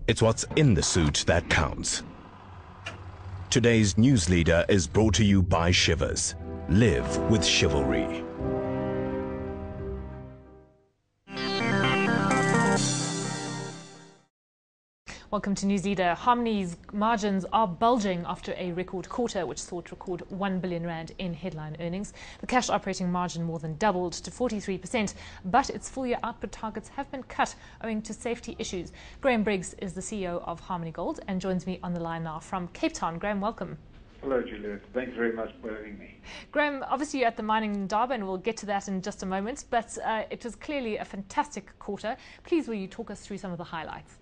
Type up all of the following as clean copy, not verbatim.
It's what's in the suit that counts. Today's news leader is brought to you by Shivers. Live with chivalry. Welcome to News Leader. Harmony's margins are bulging after a record quarter, which saw it record 1 billion rand in headline earnings. The cash operating margin more than doubled to 43%, but its full-year output targets have been cut owing to safety issues. Briggs is the CEO of Harmony Gold and joins me on the line now from Cape Town. Graham, welcome. Hello, Guilietta. Thanks very much for having me. Graham, obviously you're at the mining Indaba, and we'll get to that in just a moment, but it was clearly a fantastic quarter. Please, will you talk us through some of the highlights?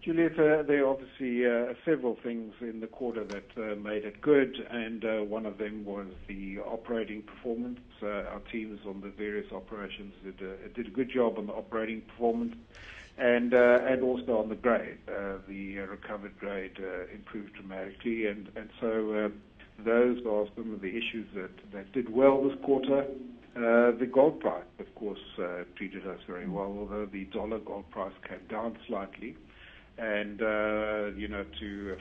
Guilietta, there are obviously several things in the quarter that made it good, and one of them was the operating performance. Our teams on the various operations did a good job on the operating performance, and also on the grade. The recovered grade improved dramatically, and so those are some of the issues that did well this quarter. The gold price, of course, treated us very well, although the dollar gold price came down slightly, and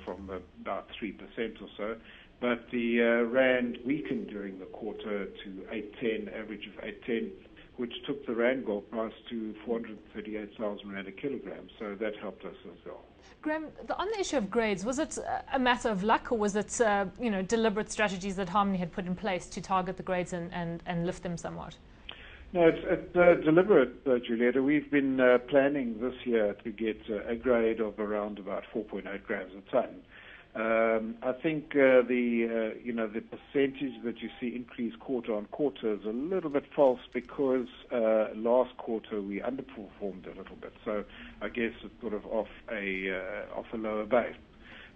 from about 3% or so. But the rand weakened during the quarter to 810, average of 810, which took the rand gold price to 438,000 rand a kilogram. So that helped us as well. Graham, on the issue of grades, was it a matter of luck, or was it deliberate strategies that Harmony had put in place to target the grades and lift them somewhat? No, it's deliberate, Guilietta. We've been planning this year to get a grade of around about 4.8 grams a ton. I think the percentage that you see increase quarter on quarter is a little bit false, because last quarter we underperformed a little bit. So I guess it's sort of off a lower base.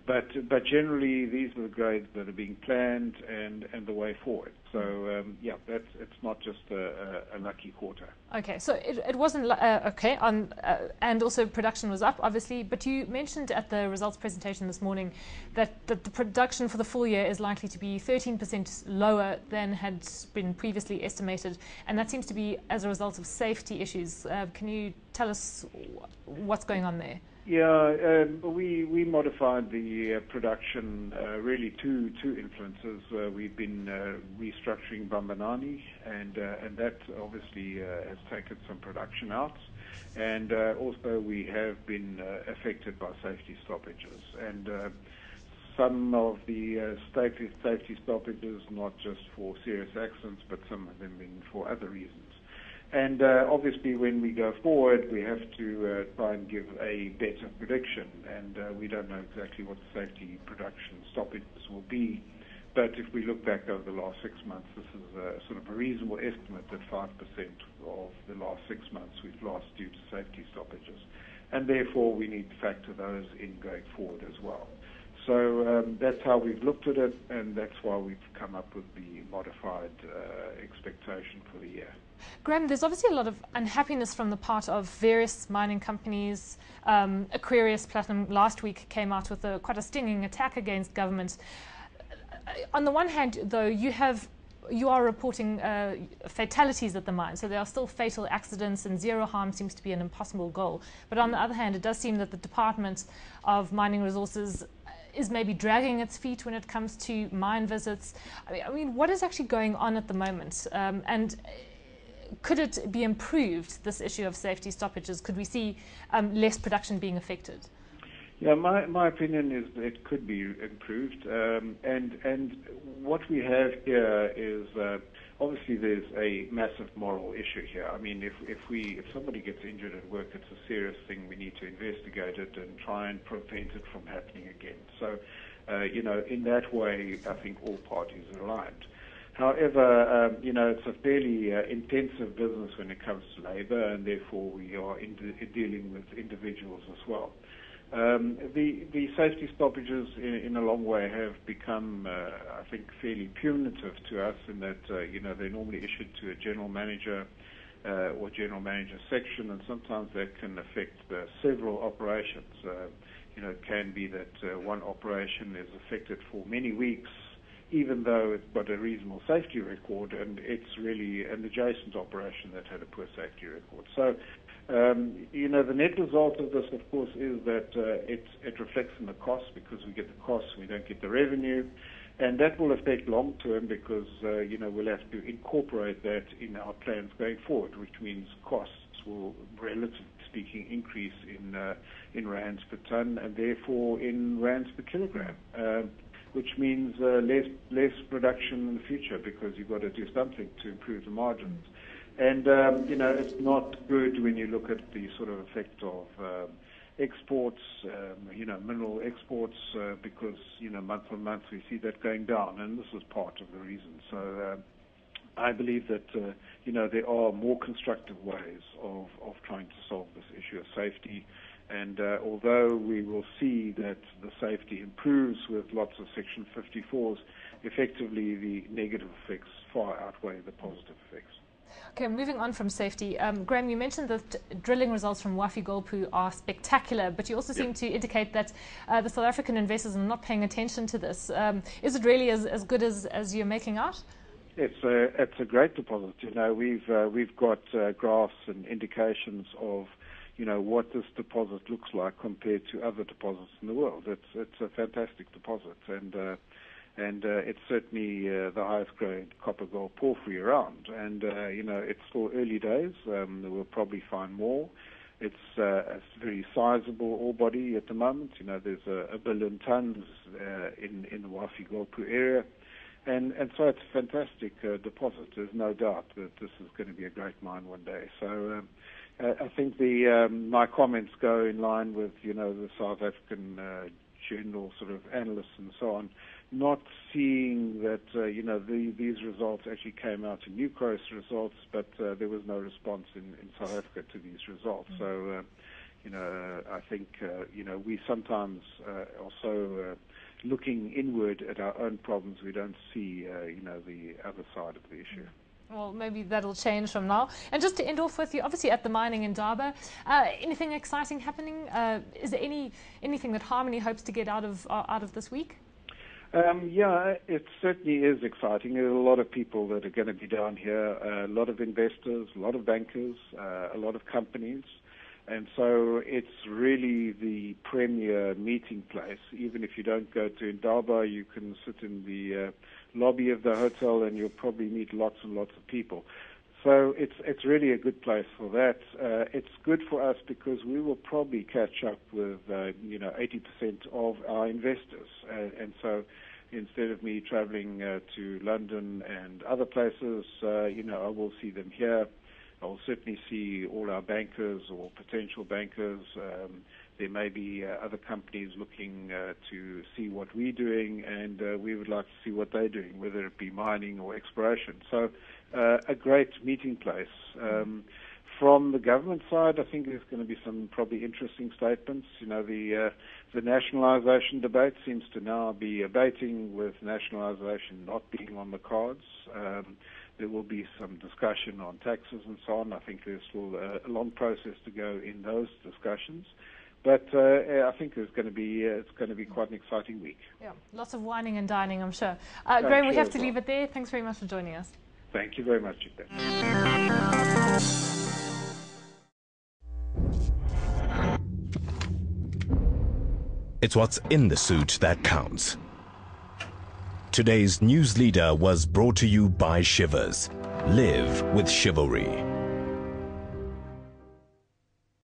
But generally, these are the grades that are being planned and the way forward. So, it's not just a lucky quarter. Okay, so it wasn't okay, and also production was up, obviously. But you mentioned at the results presentation this morning that the production for the full year is likely to be 13% lower than had been previously estimated, and that seems to be as a result of safety issues. Can you tell us what's going on there? Yeah, we modified the production, really two influences. We've been restructuring Bambanani, and that obviously has taken some production out. And also we have been affected by safety stoppages. And some of the safety stoppages, not just for serious accidents, but some of them been for other reasons. And obviously, when we go forward, we have to try and give a better prediction. And we don't know exactly what the safety production stoppages will be. But if we look back over the last 6 months, this is a sort of a reasonable estimate that 5% of the last 6 months we've lost due to safety stoppages. And therefore, we need to factor those in going forward as well. So that's how we've looked at it, and that's why we've come up with the modified expectation for the year. Graham, there's obviously a lot of unhappiness from the part of various mining companies. Aquarius Platinum last week came out with quite a stinging attack against government. On the one hand, though, you are reporting fatalities at the mine, so there are still fatal accidents, and zero harm seems to be an impossible goal. But on the other hand, it does seem that the Department of Mining Resources is maybe dragging its feet when it comes to mine visits. I mean, what is actually going on at the moment? And could it be improved, this issue of safety stoppages? Could we see less production being affected? Yeah, my opinion is that it could be improved. And what we have here is obviously there's a massive moral issue here. I mean, if somebody gets injured at work, it's a serious thing. We need to investigate it and try and prevent it from happening again. So, in that way, I think all parties are aligned. However, it's a fairly intensive business when it comes to labor, and therefore we are dealing with individuals as well. The safety stoppages in a long way have become, I think, fairly punitive to us, in that, they're normally issued to a general manager or general manager section, and sometimes that can affect several operations. It can be that one operation is affected for many weeks, even though it's got a reasonable safety record, and it's really an adjacent operation that had a poor safety record. So, the net result of this, of course, is that it reflects in the cost, because we get the costs, we don't get the revenue. And that will affect long term, because, we'll have to incorporate that in our plans going forward, which means costs will, relatively speaking, increase in rands per ton, and therefore in rands per kilogram, which means less production in the future, because you've got to do something to improve the margins. And, it's not good when you look at the sort of effect of exports, mineral exports, because, month on month we see that going down, and this is part of the reason. So I believe that, there are more constructive ways of trying to solve this issue of safety. And although we will see that the safety improves with lots of Section 54s, effectively the negative effects far outweigh the positive effects. Okay, moving on from safety. Graham, you mentioned that drilling results from Wafi-Golpu are spectacular, but you also seem to indicate that the South African investors are not paying attention to this. Is it really as good as you're making out? It's a great deposit. We've got graphs and indications of what this deposit looks like compared to other deposits in the world. It's a fantastic deposit, and it's certainly the highest grade copper gold porphyry around. And it's still early days. We'll probably find more. It's a very sizable ore body at the moment. There's 1 billion tons in the Wafi-Golpu area. And so it's a fantastic deposit. There's no doubt that this is going to be a great mine one day. So I think my comments go in line with, the South African general sort of analysts and so on, not seeing that, these results actually came out in Newcrest results, but there was no response in South Africa to these results. So, I think, we sometimes also looking inward at our own problems, we don't see, the other side of the issue. Well, maybe that'll change from now. And just to end off with, you obviously at the mining in Durban. Anything exciting happening? Is there anything that Harmony hopes to get out of this week? It certainly is exciting. There are a lot of people that are going to be down here, a lot of investors, a lot of bankers, a lot of companies. And so it's really the premier meeting place. Even if you don't go to Indaba, you can sit in the lobby of the hotel and you'll probably meet lots and lots of people. So it's really a good place for that. It's good for us because we will probably catch up with 80% of our investors. And so instead of me traveling to London and other places, I will see them here. I'll certainly see all our bankers or potential bankers. There may be other companies looking to see what we're doing, and we would like to see what they're doing, whether it be mining or exploration. So a great meeting place. From the government side, I think there's going to be some probably interesting statements. The nationalisation debate seems to now be abating, with nationalisation not being on the cards. There will be some discussion on taxes and so on. I think there's still a long process to go in those discussions. But I think it's going to be quite an exciting week. Yeah, lots of wining and dining, I'm sure. Graham, we have to leave it there. Thanks very much for joining us. Thank you very much, Chica. It's what's in the suit that counts. Today's news leader was brought to you by Shivers. Live with chivalry.